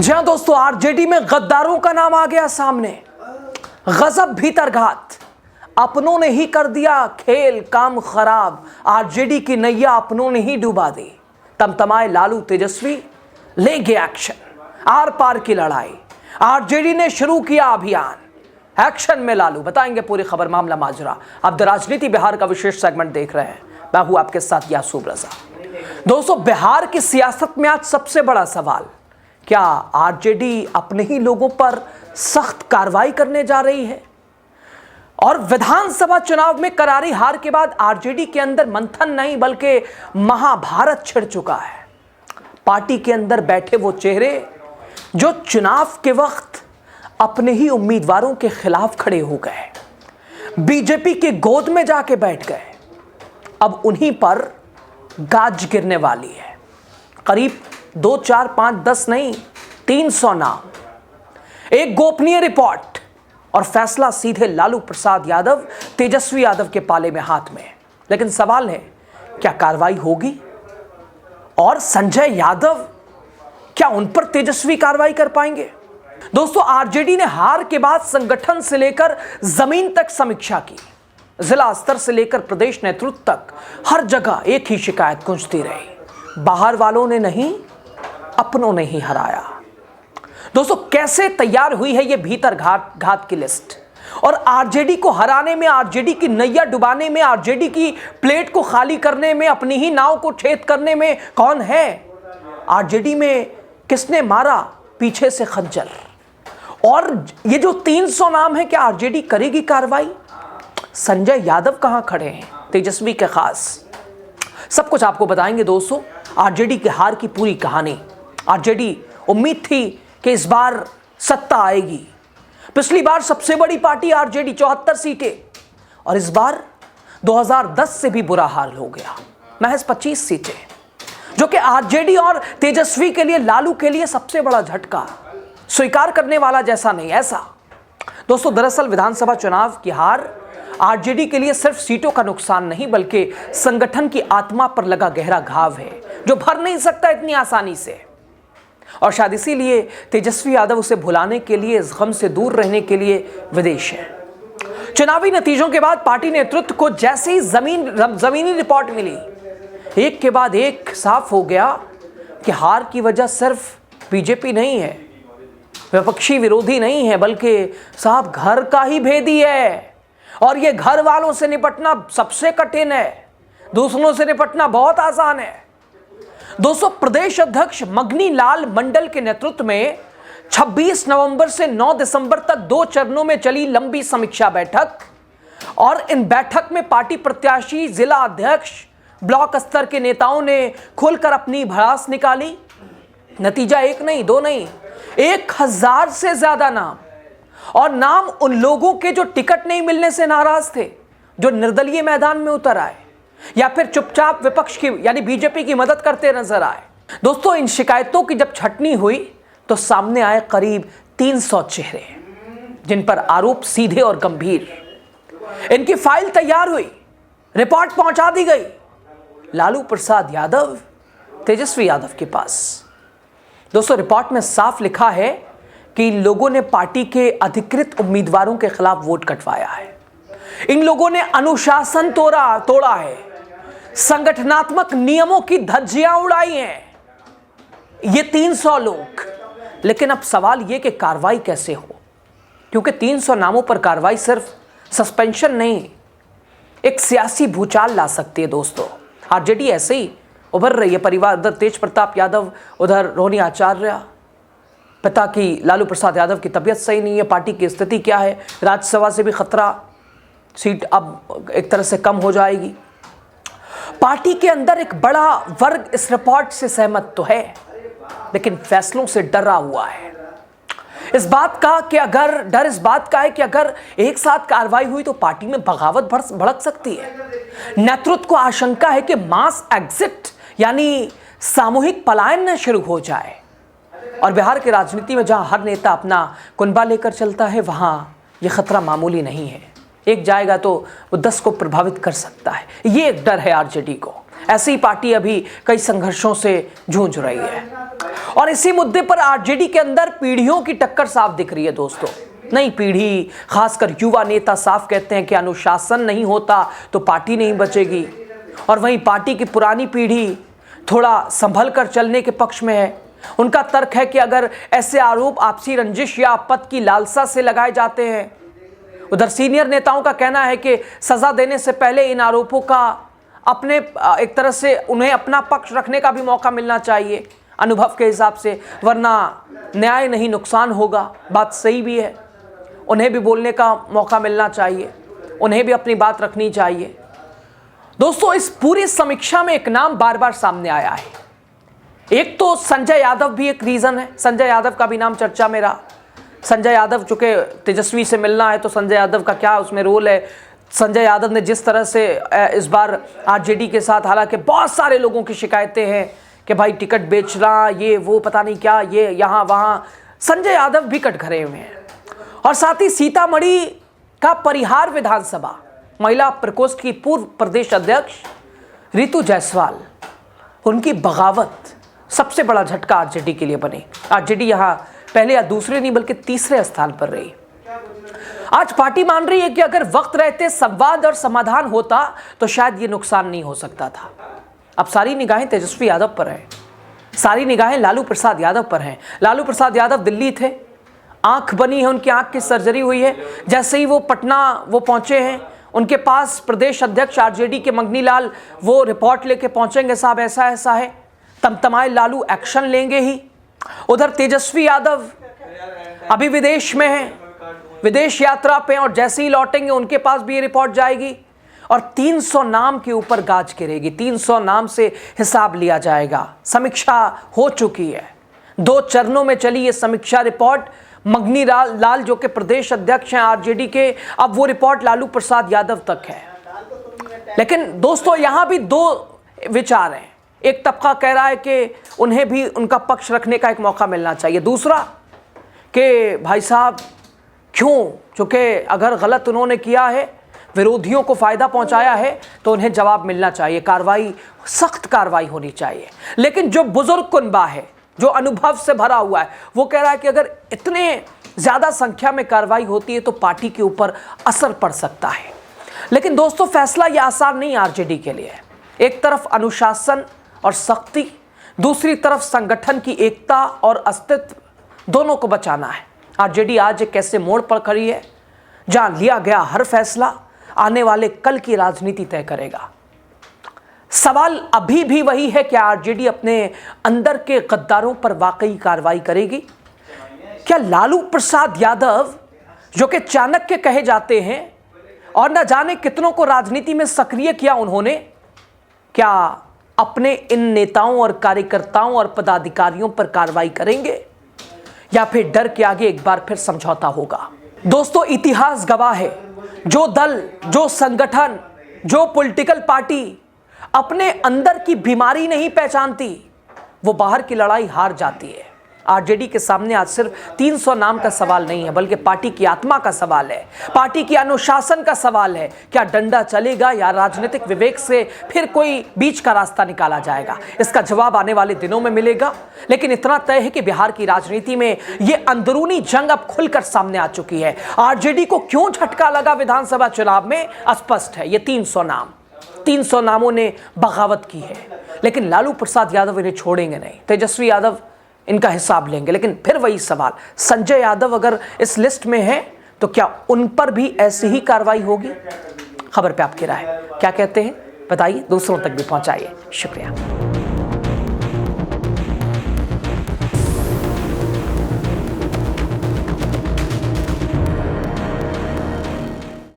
जी हां दोस्तों, आरजेडी में गद्दारों का नाम आ गया सामने। गजब भीतरघात, अपनों ने ही कर दिया खेल काम खराब। आरजेडी की नैया अपनों ने ही डुबा दी। तमतमाए लालू तेजस्वी, ले गए एक्शन। आर पार की लड़ाई, आरजेडी ने शुरू किया अभियान। एक्शन में लालू, बताएंगे पूरी खबर, मामला माजरा। आप द राजनीति बिहार का विशेष सेगमेंट देख रहे हैं। मैं हूं आपके साथ यासूब रजा। दोस्तों, बिहार की सियासत में आज सबसे बड़ा सवाल, क्या आरजेडी अपने ही लोगों पर सख्त कार्रवाई करने जा रही है? और विधानसभा चुनाव में करारी हार के बाद आरजेडी के अंदर मंथन नहीं बल्कि महाभारत छिड़ चुका है। पार्टी के अंदर बैठे वो चेहरे जो चुनाव के वक्त अपने ही उम्मीदवारों के खिलाफ खड़े हो गए, बीजेपी की गोद में जाके बैठ गए, अब उन्हीं पर गाज गिरने वाली है। करीब 2, 4, 5, 10 नहीं, 300 नाम, एक गोपनीय रिपोर्ट और फैसला सीधे लालू प्रसाद यादव, तेजस्वी यादव के पाले में, हाथ में। लेकिन सवाल है, क्या कार्रवाई होगी? और संजय यादव, क्या उन पर तेजस्वी कार्रवाई कर पाएंगे? दोस्तों, आरजेडी ने हार के बाद संगठन से लेकर जमीन तक समीक्षा की। जिला स्तर से लेकर प्रदेश नेतृत्व तक हर जगह एक ही शिकायत गूंजती रही, बाहर वालों ने नहीं, अपनों ने ही हराया। दोस्तों, कैसे तैयार हुई है ये भीतर घात की लिस्ट? और आरजेडी को हराने में, आरजेडी की नैया डुबाने में, आरजेडी की प्लेट को खाली करने में, अपनी ही नाव को छेद करने में कौन है? आरजेडी में किसने मारा पीछे से खंजर? और ये जो 300 नाम है, क्या आरजेडी करेगी कार्रवाई? संजय यादव कहां खड़े हैं, तेजस्वी के खास? सब कुछ आपको बताएंगे दोस्तों। आरजेडी के हार की पूरी कहानी। आरजेडी उम्मीद थी कि इस बार सत्ता आएगी। पिछली बार सबसे बड़ी पार्टी आरजेडी, 74 सीटें, और इस बार 2010 से भी बुरा हाल हो गया, महज 25 सीटें, जो कि आरजेडी और तेजस्वी के लिए, लालू के लिए सबसे बड़ा झटका, स्वीकार करने वाला जैसा नहीं ऐसा। दोस्तों, दरअसल विधानसभा चुनाव की हार आरजेडी के लिए सिर्फ सीटों का नुकसान नहीं बल्कि संगठन की आत्मा पर लगा गहरा घाव है, जो भर नहीं सकता इतनी आसानी से। और शायद इसीलिए तेजस्वी यादव उसे भुलाने के लिए, इस गम से दूर रहने के लिए विदेश है। चुनावी नतीजों के बाद पार्टी नेतृत्व को जैसे ही जमीनी रिपोर्ट मिली, एक के बाद एक साफ हो गया कि हार की वजह सिर्फ बीजेपी नहीं है, विपक्षी विरोधी नहीं है, बल्कि साहब घर का ही भेदी है। और ये घर वालों से निपटना सबसे कठिन है, दूसरों से निपटना बहुत आसान है। दोस्तों, प्रदेश अध्यक्ष मगनी लाल मंडल के नेतृत्व में 26 नवंबर से 9 दिसंबर तक 2 चरणों में चली लंबी समीक्षा बैठक, और इन बैठक में पार्टी प्रत्याशी, जिला अध्यक्ष, ब्लॉक स्तर के नेताओं ने खुलकर अपनी भड़ास निकाली। नतीजा 1 नहीं 2 नहीं, 1000 से ज्यादा नाम, और नाम उन लोगों के जो टिकट नहीं मिलने से नाराज थे, जो निर्दलीय मैदान में उतर आए या फिर चुपचाप विपक्ष की यानी बीजेपी की मदद करते नजर आए। दोस्तों, इन शिकायतों की जब छटनी हुई तो सामने आए करीब 300 चेहरे, जिन पर आरोप सीधे और गंभीर। इनकी फाइल तैयार हुई, रिपोर्ट पहुंचा दी गई लालू प्रसाद यादव, तेजस्वी यादव के पास। दोस्तों, रिपोर्ट में साफ लिखा है कि इन लोगों ने पार्टी के अधिकृत उम्मीदवारों के खिलाफ वोट कटवाया है, इन लोगों ने अनुशासन तोड़ा है, संगठनात्मक नियमों की धज्जियां उड़ाई हैं, ये 300 लोग। लेकिन अब सवाल यह कि कार्रवाई कैसे हो, क्योंकि 300 नामों पर कार्रवाई सिर्फ सस्पेंशन नहीं, एक सियासी भूचाल ला सकती है। दोस्तों, आरजेडी ऐसे ही उभर रही है। परिवार, उधर तेज प्रताप यादव, उधर रोहिणी आचार्य, पिता की लालू प्रसाद यादव की तबीयत सही नहीं है, पार्टी की स्थिति क्या है, राज्यसभा से भी खतरा, सीट अब एक तरह से कम हो जाएगी। पार्टी के अंदर एक बड़ा वर्ग इस रिपोर्ट से सहमत तो है, लेकिन फैसलों से डरा हुआ है। इस बात का है कि अगर एक साथ कार्रवाई हुई तो पार्टी में बगावत भड़क सकती है। नेतृत्व को आशंका है कि मास एग्जिट यानी सामूहिक पलायन न शुरू हो जाए। और बिहार की राजनीति में जहां हर नेता अपना कुनबा लेकर चलता है, वहां यह खतरा मामूली नहीं है। एक जाएगा तो वो 10 को प्रभावित कर सकता है, ये एक डर है आरजेडी को। ऐसी पार्टी अभी कई संघर्षों से जूझ रही है। और इसी मुद्दे पर आरजेडी के अंदर पीढ़ियों की टक्कर साफ दिख रही है दोस्तों। नई पीढ़ी, खासकर युवा नेता साफ कहते हैं कि अनुशासन नहीं होता तो पार्टी नहीं बचेगी, और वहीं पार्टी की पुरानी पीढ़ी थोड़ा संभल कर चलने के पक्ष में है। उनका तर्क है कि अगर ऐसे आरोप आपसी रंजिश या पद की लालसा से लगाए जाते हैं, उधर सीनियर नेताओं का कहना है कि सजा देने से पहले इन आरोपों का अपने एक तरह से उन्हें अपना पक्ष रखने का भी मौका मिलना चाहिए अनुभव के हिसाब से, वरना न्याय नहीं नुकसान होगा। बात सही भी है, उन्हें भी बोलने का मौका मिलना चाहिए, उन्हें भी अपनी बात रखनी चाहिए। दोस्तों, इस पूरी समीक्षा में एक नाम बार बार सामने आया है। एक तो संजय यादव भी एक रीजन है, संजय यादव का भी नाम चर्चा में रहा। संजय यादव चूंकि तेजस्वी से मिलना है तो संजय यादव का क्या उसमें रोल है। संजय यादव ने जिस तरह से इस बार आरजेडी के साथ, हालांकि बहुत सारे लोगों की शिकायतें हैं कि भाई टिकट बेचना, ये वो पता नहीं क्या, ये यहाँ वहाँ, संजय यादव भी कटघरे हुए हैं। और साथ ही सीतामढ़ी का परिहार विधानसभा महिला प्रकोष्ठ की पूर्व प्रदेश अध्यक्ष रितु जायसवाल, उनकी बगावत सबसे बड़ा झटका आरजेडी के लिए बनी। आरजेडी यहाँ पहले या दूसरे नहीं बल्कि तीसरे स्थान पर रही। आज पार्टी मान रही है कि अगर वक्त रहते संवाद और समाधान होता तो शायद ये नुकसान नहीं हो सकता था। अब सारी निगाहें तेजस्वी यादव पर हैं, सारी निगाहें लालू प्रसाद यादव पर हैं। लालू प्रसाद यादव दिल्ली थे, आंख बनी है, उनकी आंख की सर्जरी हुई है। जैसे ही वो पटना वो पहुंचे हैं, उनके पास प्रदेश अध्यक्ष आरजेडी के मंगनी लाल वो रिपोर्ट लेके पहुंचेंगे, साहब ऐसा ऐसा है, तमतमाए लालू एक्शन लेंगे ही। उधर तेजस्वी यादव अभी विदेश में हैं, विदेश यात्रा पे, और जैसे ही लौटेंगे उनके पास भी ये रिपोर्ट जाएगी और 300 नाम के ऊपर गाज गिरेगी। 300 नाम से हिसाब लिया जाएगा। समीक्षा हो चुकी है, 2 चरणों में चली ये समीक्षा रिपोर्ट। मंगनी लाल जो कि प्रदेश अध्यक्ष हैं आरजेडी के, अब वो रिपोर्ट लालू प्रसाद यादव तक है। लेकिन दोस्तों, यहां भी 2 विचार हैं। एक तबका कह रहा है कि उन्हें भी उनका पक्ष रखने का एक मौका मिलना चाहिए, दूसरा कि भाई साहब क्यों, चूंकि अगर गलत उन्होंने किया है, विरोधियों को फायदा पहुंचाया है, तो उन्हें जवाब मिलना चाहिए, कार्रवाई, सख्त कार्रवाई होनी चाहिए। लेकिन जो बुजुर्ग कुनबा है, जो अनुभव से भरा हुआ है, वो कह रहा है कि अगर इतने ज्यादा संख्या में कार्रवाई होती है तो पार्टी के ऊपर असर पड़ सकता है। लेकिन दोस्तों, फैसला यह आसान नहीं आरजेडी के लिए। एक तरफ अनुशासन और सख्ती, दूसरी तरफ संगठन की एकता और अस्तित्व, दोनों को बचाना है। आरजेडी आज एक ऐसे मोड़ पर खड़ी है जहां लिया गया हर फैसला आने वाले कल की राजनीति तय करेगा। सवाल अभी भी वही है कि आरजेडी अपने अंदर के गद्दारों पर वाकई कार्रवाई करेगी? क्या लालू प्रसाद यादव, जो कि चाणक्य कहे जाते हैं और न जाने कितनों को राजनीति में सक्रिय किया उन्होंने, क्या अपने इन नेताओं और कार्यकर्ताओं और पदाधिकारियों पर कार्रवाई करेंगे, या फिर डर के आगे एक बार फिर समझौता होगा? दोस्तों, इतिहास गवाह है, जो दल, जो संगठन, जो पॉलिटिकल पार्टी अपने अंदर की बीमारी नहीं पहचानती, वो बाहर की लड़ाई हार जाती है। आरजेडी के सामने आज सिर्फ 300 नाम का सवाल नहीं है, बल्कि पार्टी की आत्मा का सवाल है, पार्टी की अनुशासन का सवाल है। क्या डंडा चलेगा या राजनीतिक विवेक से फिर कोई बीच का रास्ता निकाला जाएगा? इसका जवाब आने वाले दिनों में मिलेगा। लेकिन इतना तय है कि बिहार की राजनीति में ये अंदरूनी जंग अब खुलकर सामने आ चुकी है। आरजेडी को क्यों झटका लगा विधानसभा चुनाव में, स्पष्ट है। ये 300 नामों ने बगावत की है, लेकिन लालू प्रसाद यादव इन्हें छोड़ेंगे नहीं। तेजस्वी यादव इनका हिसाब लेंगे। लेकिन फिर वही सवाल, संजय यादव अगर इस लिस्ट में है तो क्या उन पर भी ऐसी ही कार्रवाई होगी? खबर पे आपकी राय क्या कहते हैं बताइए, दूसरों तक भी पहुंचाइए। शुक्रिया।